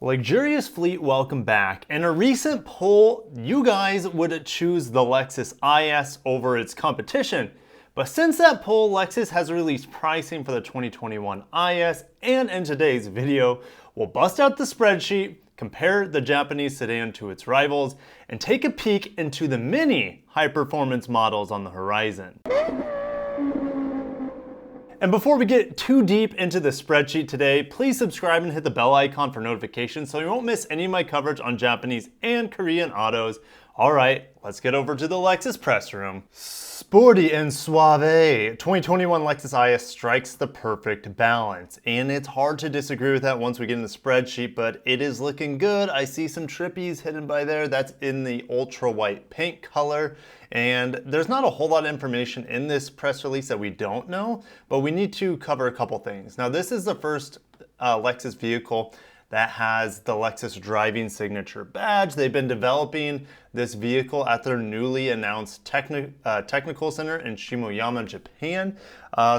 Lexurious Fleet, welcome back. In a recent poll, you guys would choose the Lexus IS over its competition. But since that poll, Lexus has released pricing for the 2021 IS, and in today's video, we'll bust out the spreadsheet, compare the Japanese sedan to its rivals, and take a peek into the many high-performance models on the horizon. And before we get too deep into the spreadsheet today, please subscribe and hit the bell icon for notifications so you won't miss any of my coverage on Japanese and Korean autos. All right, let's get over to the Lexus press room. Sporty and suave, 2021 Lexus IS strikes the perfect balance. And it's hard to disagree with that once we get in the spreadsheet, but it is looking good. I see some trippies hidden by there. That's in the ultra white paint color. And there's not a whole lot of information in this press release that we don't know, but we need to cover a couple things. Now, this is the first Lexus vehicle that has the Lexus driving signature badge. They've been developing this vehicle at their newly announced technical center in Shimoyama, Japan.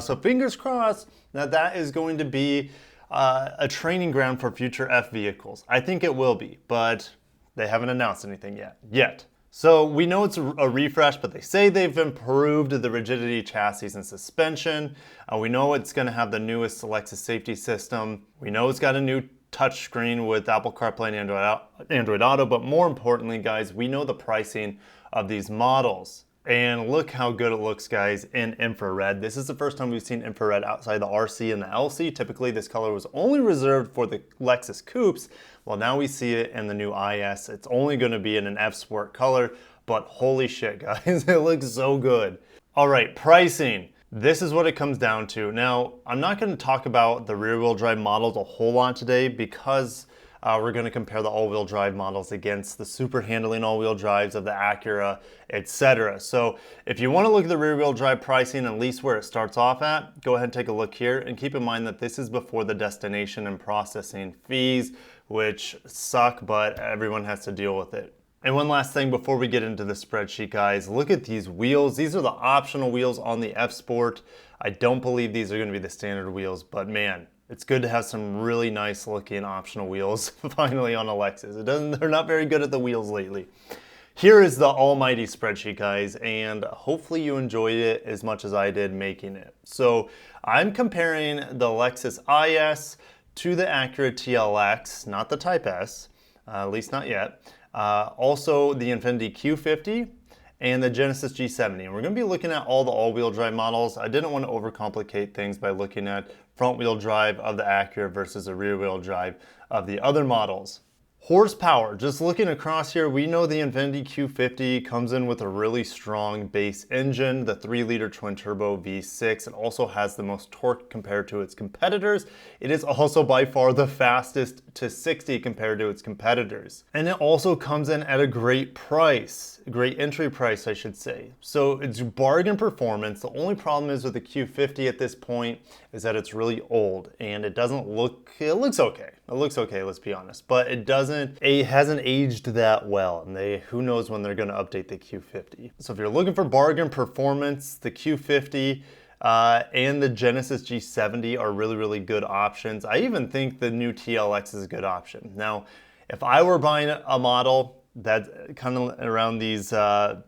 So fingers crossed that that is going to be a training ground for future F vehicles. I think it will be, but they haven't announced anything yet. So we know it's a refresh, but they say they've improved the rigidity, chassis, and suspension. We know it's going to have the newest Lexus safety system. We know it's got a new touchscreen with Apple CarPlay and Android Auto, but more importantly, guys, we know the pricing of these models. And look how good it looks, guys, in infrared. This is the first time we've seen infrared outside the RC and the LC. Typically, this color was only reserved for the Lexus Coupes. Well, now we see it in the new IS. It's only going to be in an F Sport color, but holy shit, guys, it looks so good. All right, pricing. This is what it comes down to. Now, I'm not going to talk about the rear-wheel drive models a whole lot today because we're going to compare the all-wheel drive models against the super handling all-wheel drives of the Acura, etc. So if you want to look at the rear-wheel drive pricing, at least where it starts off at, go ahead and take a look here. And keep in mind that this is before the destination and processing fees, which suck, but everyone has to deal with it. And one last thing before we get into the spreadsheet, guys, look at these wheels. These are the optional wheels on the F Sport. I don't believe these are going to be the standard wheels, but man, it's good to have some really nice looking optional wheels finally on a Lexus. They're not very good at the wheels lately. Here is the almighty spreadsheet, guys, and hopefully you enjoyed it as much as I did making it. So I'm comparing the Lexus IS to the Acura TLX, not the Type S, at least not yet. Also the Infiniti Q50 and the Genesis G70. And we're going to be looking at all the all-wheel drive models. I didn't want to overcomplicate things by looking at front-wheel drive of the Acura versus the rear-wheel drive of the other models. Horsepower, just looking across here, we know the Infiniti Q50 comes in with a really strong base engine, the 3-liter twin-turbo V6. It also has the most torque compared to its competitors. It is also by far the fastest to 60 compared to its competitors. And it also comes in at a great price, a great entry price, I should say. So it's bargain performance. The only problem is with the Q50 at this point is that it's really old and it doesn't look, it looks okay. It looks okay, let's be honest, but it hasn't aged that well, and who knows when they're going to update the Q50. So if you're looking for bargain performance, the Q50 and the Genesis G70 are really, really good options. I even think the new TLX is a good option. Now, if I were buying a model that's kind of around these low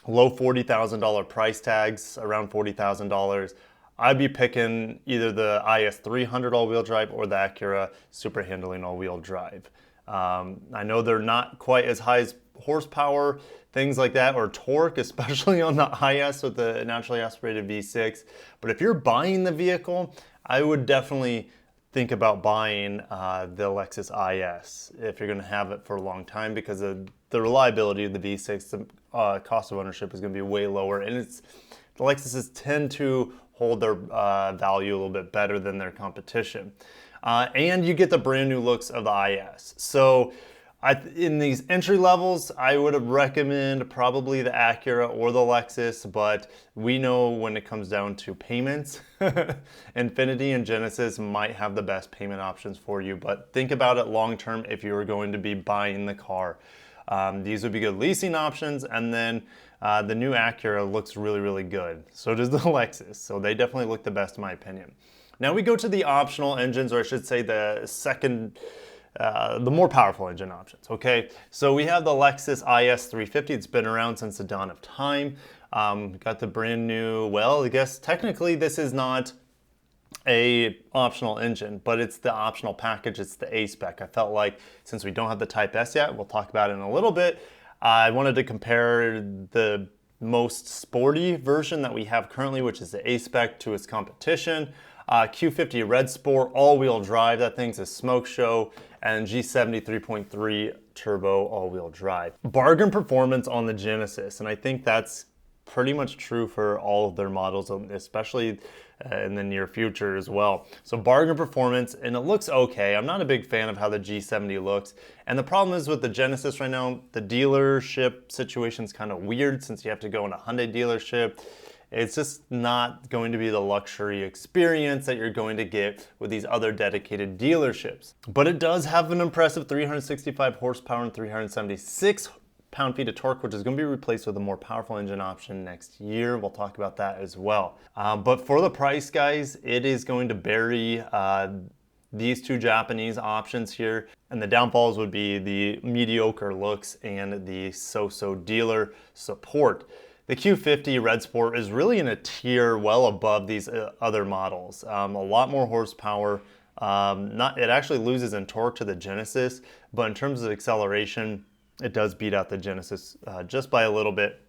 $40,000 price tags, around $40,000, I'd be picking either the IS 300 all-wheel drive or the Acura super handling all-wheel drive. I know they're not quite as high as horsepower, things like that, or torque, especially on the IS with the naturally aspirated V6. But if you're buying the vehicle, I would definitely think about buying the Lexus IS if you're going to have it for a long time, because the reliability of the V6, the cost of ownership is going to be way lower, and the Lexuses tend to hold their value a little bit better than their competition. And you get the brand new looks of the IS. So in these entry levels, I would recommend probably the Acura or the Lexus, but we know when it comes down to payments, Infiniti and Genesis might have the best payment options for you, but think about it long term if you were going to be buying the car. These would be good leasing options, and then the new Acura looks really, really good. So does the Lexus, so they definitely look the best in my opinion. Now we go to the optional engines, or I should say the second the more powerful engine options, okay? So we have the Lexus IS 350. It's been around since the dawn of time. Got the brand new, well, I guess technically this is not a optional engine, but it's the optional package. It's the A spec. I felt like since we don't have the Type S yet, we'll talk about it in a little bit. I wanted to compare the most sporty version that we have currently, which is the A spec, to its competition. Q50 Red Sport all-wheel drive. That thing's a smoke show. And G70 3.3 turbo all-wheel drive. Bargain performance on the Genesis, and I think that's pretty much true for all of their models, especially in the near future as well. So bargain performance, and it looks okay. I'm not a big fan of how the G70 looks. And the problem is with the Genesis right now, the dealership situation is kind of weird since you have to go in a Hyundai dealership. It's just not going to be the luxury experience that you're going to get with these other dedicated dealerships. But it does have an impressive 365 horsepower and 376 pound-feet of torque, which is going to be replaced with a more powerful engine option next year. We'll talk about that as well. But for the price, guys, it is going to bury these two Japanese options here. And the downfalls would be the mediocre looks and the so-so dealer support. The Q50 Red Sport is really in a tier well above these other models. A lot more horsepower. It actually loses in torque to the Genesis, but in terms of acceleration, it does beat out the Genesis just by a little bit.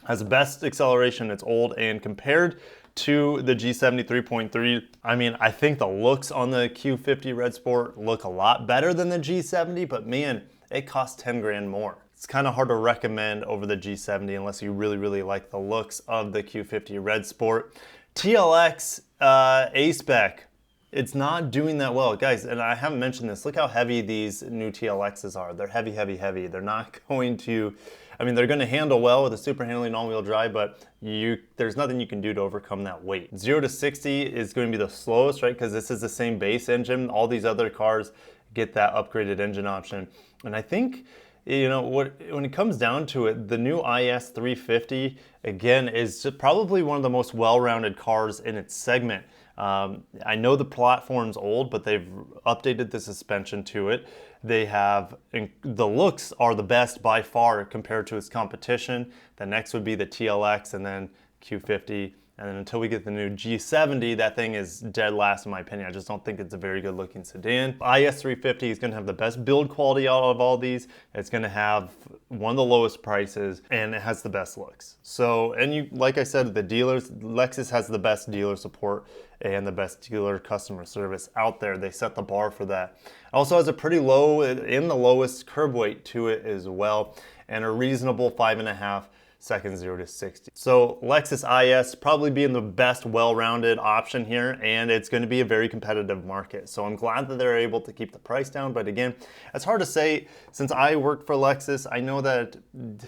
Has the best acceleration, it's old, and compared to the G70 3.3, I mean, I think the looks on the Q50 Red Sport look a lot better than the G70, but man, it costs 10 grand more. It's kind of hard to recommend over the G70 unless you really, really like the looks of the Q50 Red Sport. TLX A-Spec, it's not doing that well. Guys, and I haven't mentioned this, look how heavy these new TLXs are. They're heavy, heavy, heavy. They're not going to, I mean, they're going to handle well with a super handling all-wheel drive, but there's nothing you can do to overcome that weight. 0 to 60 is going to be the slowest, right? Because this is the same base engine. All these other cars get that upgraded engine option. And I think, you know, when it comes down to it, the new IS 350, again, is probably one of the most well-rounded cars in its segment. I know the platform's old, but they've updated the suspension to it. They have, the looks are the best by far compared to its competition. The next would be the TLX and then Q50. And then until we get the new G70, that thing is dead last in my opinion. I just don't think it's a very good looking sedan. IS 350 is gonna have the best build quality out of all these. It's gonna have one of the lowest prices and it has the best looks. So, and you, like I said, the dealers, Lexus has the best dealer support and the best dealer customer service out there. They set the bar for that. Also has a pretty low, in the lowest curb weight to it as well, and a reasonable 5.5 seconds 0 to 60. So Lexus IS probably being the best well-rounded option here, and it's going to be a very competitive market. So I'm glad that they're able to keep the price down, but again, it's hard to say. Since I work for Lexus, I know that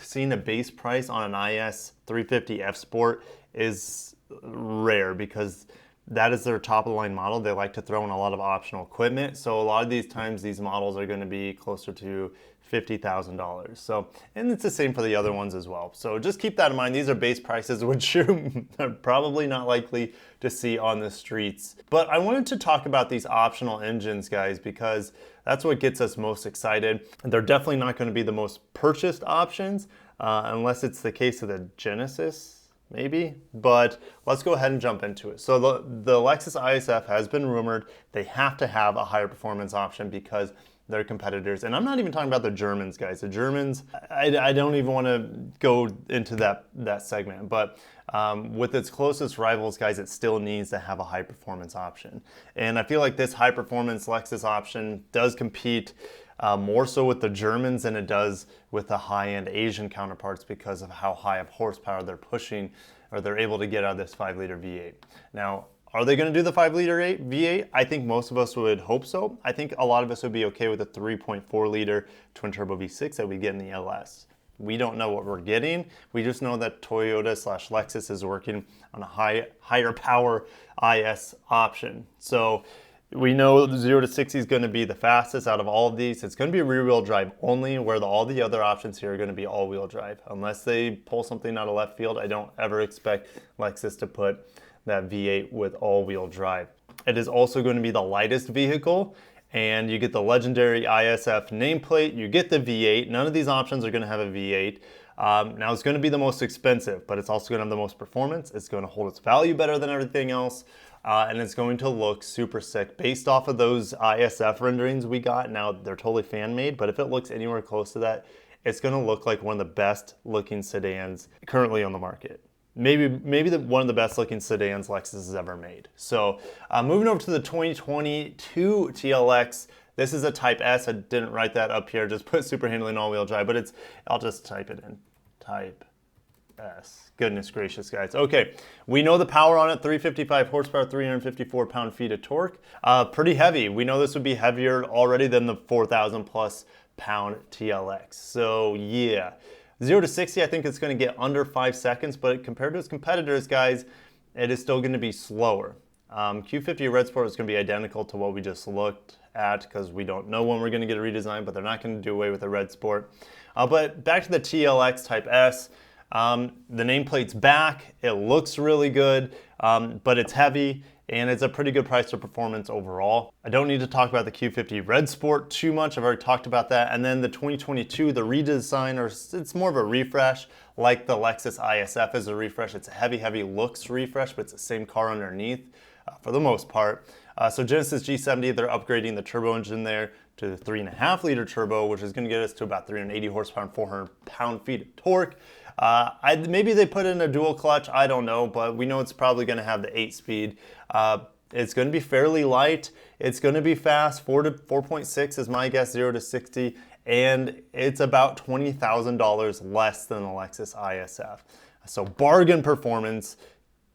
seeing a base price on an IS 350 F Sport is rare because that is their top of the line model. They like to throw in a lot of optional equipment. So a lot of these times these models are going to be closer to $50,000. So, and it's the same for the other ones as well. So just keep that in mind. These are base prices, which you're probably not likely to see on the streets. But I wanted to talk about these optional engines, guys, because that's what gets us most excited. They're definitely not going to be the most purchased options unless it's the case of the Genesis. Maybe, but let's go ahead and jump into it. So the Lexus IS F has been rumored. They have to have a higher performance option because they're competitors. And I'm not even talking about the Germans, guys. The Germans, I don't even want to go into that segment, but with its closest rivals, guys, it still needs to have a high performance option. And I feel like this high performance Lexus option does compete more so with the Germans than it does with the high-end Asian counterparts because of how high of horsepower they're pushing or they're able to get out of this 5-liter V8. Now, are they going to do the 5-liter V8? I think most of us would hope so. I think a lot of us would be okay with the 3.4-liter twin-turbo V6 that we get in the LS. We don't know what we're getting. We just know that Toyota/Lexus is working on a higher power IS option. So we know 0 to 60 is going to be the fastest out of all of these. It's going to be rear-wheel drive only, where all the other options here are going to be all-wheel drive. Unless they pull something out of left field, I don't ever expect Lexus to put that V8 with all-wheel drive. It is also going to be the lightest vehicle, and you get the legendary ISF nameplate. You get the V8. None of these options are going to have a V8. Now it's going to be the most expensive, but it's also going to have the most performance. It's going to hold its value better than everything else, and it's going to look super sick based off of those ISF renderings we got. Now they're totally fan made, but if it looks anywhere close to that, it's going to look like one of the best looking sedans currently on the market. Maybe one of the best looking sedans Lexus has ever made. So moving over to the 2022 TLX. This is a Type S. I didn't write that up here, just put super handling all-wheel drive, but I'll just type it in. Type S. Goodness gracious, guys. Okay, we know the power on it, 355 horsepower, 354 pound-feet of torque. Pretty heavy. We know this would be heavier already than the 4,000 plus pound TLX. So yeah, 0 to 60, I think it's going to get under 5 seconds, but compared to its competitors, guys, it is still going to be slower. Q50 Red Sport is going to be identical to what we just looked at because we don't know when we're going to get a redesign, but they're not going to do away with the Red Sport. But back to the TLX Type S, the nameplate's back. It looks really good, but it's heavy, and it's a pretty good price to performance overall. I don't need to talk about the Q50 Red Sport too much. I've already talked about that. And then the 2022, the redesign, or it's more of a refresh, like the Lexus ISF is a refresh. It's a heavy looks refresh, but it's the same car underneath for the most part. So Genesis G70, they're upgrading the turbo engine there to the 3.5 liter turbo, which is going to get us to about 380 horsepower and 400 pound-feet of torque. Maybe they put in a dual clutch, I don't know, but we know it's probably going to have the 8-speed. It's going to be fairly light. It's going to be fast. 4 to 4.6 is my guess, 0 to 60, and it's about $20,000 less than the Lexus ISF. So bargain performance.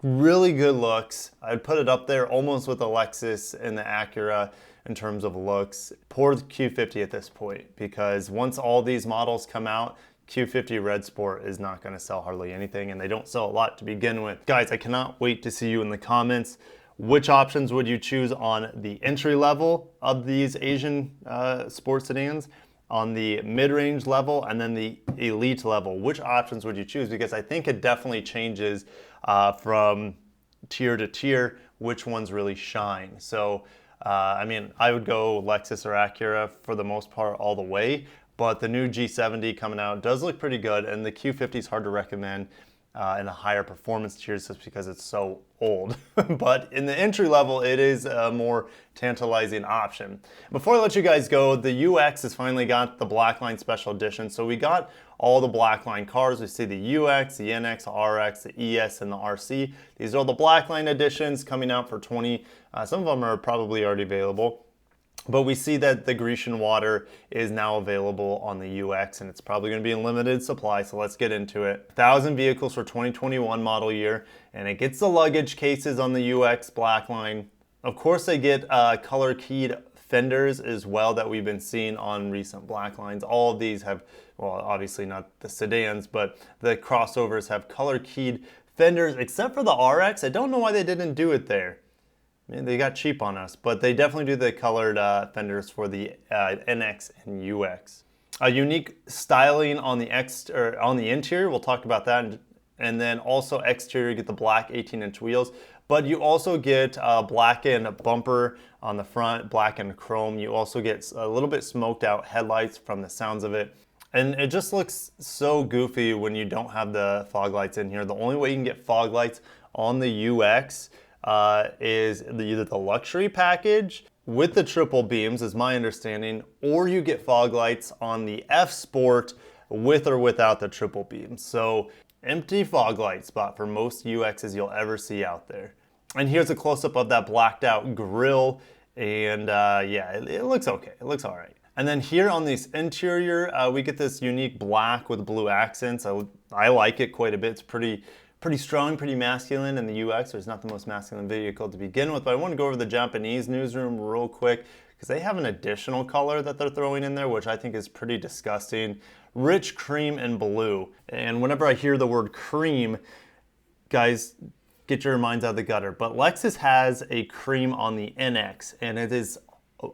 Really good looks. I'd put it up there almost with the Lexus and the Acura in terms of looks. Poor Q50 at this point, because once all these models come out, Q50 Red Sport is not going to sell hardly anything, and they don't sell a lot to begin with. Guys, I cannot wait to see you in the comments. Which options would you choose on the entry level of these Asian sports sedans, on the mid-range level, and then the elite level? Which options would you choose? Because I think it definitely changes from tier to tier, which ones really shine. So, I mean, I would go Lexus or Acura for the most part all the way, but the new G70 coming out does look pretty good, and the Q50 is hard to recommend in the higher performance tiers just because it's so old. But in the entry level, it is a more tantalizing option. Before I let you guys go, the UX has finally got the Blackline Special Edition. So we got all the Blackline cars. We see the UX, the NX, the RX, the ES, and the RC. These are all the Blackline editions coming out for 20. Some of them are probably already available. But we see that the Grecian water is now available on the UX, and it's probably going to be in limited supply, so let's get into it. 1,000 vehicles for 2021 model year, and it gets the luggage cases on the UX Blackline. Of course, they get color-keyed fenders as well that we've been seeing on recent Blacklines. All of these have, well, obviously not the sedans, but the crossovers have color-keyed fenders, except for the RX. I don't know why they didn't do it there. They got cheap on us, but they definitely do the colored fenders for the NX and UX. A unique styling on the interior, we'll talk about that, and then also exterior, you get the black 18-inch wheels, but you also get blackened bumper on the front, blackened chrome. You also get a little bit smoked out headlights from the sounds of it. And it just looks so goofy when you don't have the fog lights in here. The only way you can get fog lights on the UX is either the luxury package with the triple beams, is my understanding, or you get fog lights on the F Sport with or without the triple beams. So empty fog light spot for most UXs you'll ever see out there. And here's a close-up of that blacked out grille, and yeah, it looks okay. It looks all right. And then here on this interior, we get this unique black with blue accents. I like it quite a bit. It's pretty strong, pretty masculine in the UX. It's not the most masculine vehicle to begin with, but I want to go over the Japanese newsroom real quick because they have an additional color that they're throwing in there, which I think is pretty disgusting. Rich cream and blue. And whenever I hear the word cream, guys, get your minds out of the gutter. But Lexus has a cream on the NX, and it is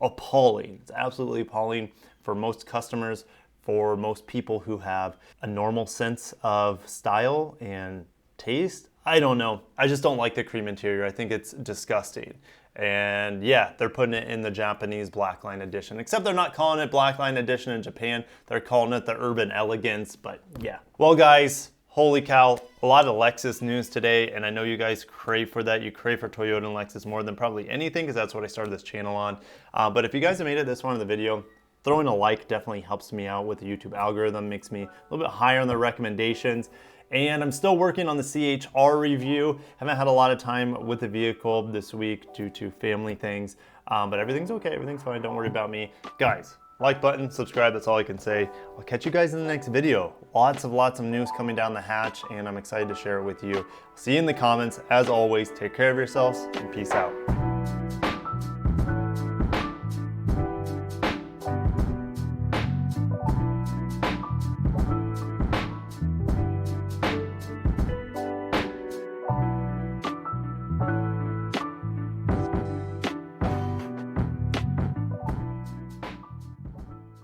appalling. It's absolutely appalling for most customers, for most people who have a normal sense of style and taste. I don't know. I just don't like the cream interior. I think it's disgusting. And yeah, they're putting it in the Japanese Blackline Edition, except they're not calling it Blackline Edition in Japan. They're calling it the Urban Elegance, but yeah. Well guys, holy cow, a lot of Lexus news today, and I know you guys crave for that. You crave for Toyota and Lexus more than probably anything, because that's what I started this channel on. But if you guys have made it this far in the video, throwing a like definitely helps me out with the YouTube algorithm, makes me a little bit higher on the recommendations. And I'm still working on the CHR review. Haven't had a lot of time with the vehicle this week due to family things, but everything's okay, everything's fine, don't worry about me. Guys, like button, subscribe, that's all I can say. I'll catch you guys in the next video. Lots of news coming down the hatch, and I'm excited to share it with you. See you in the comments. As always, take care of yourselves, and peace out.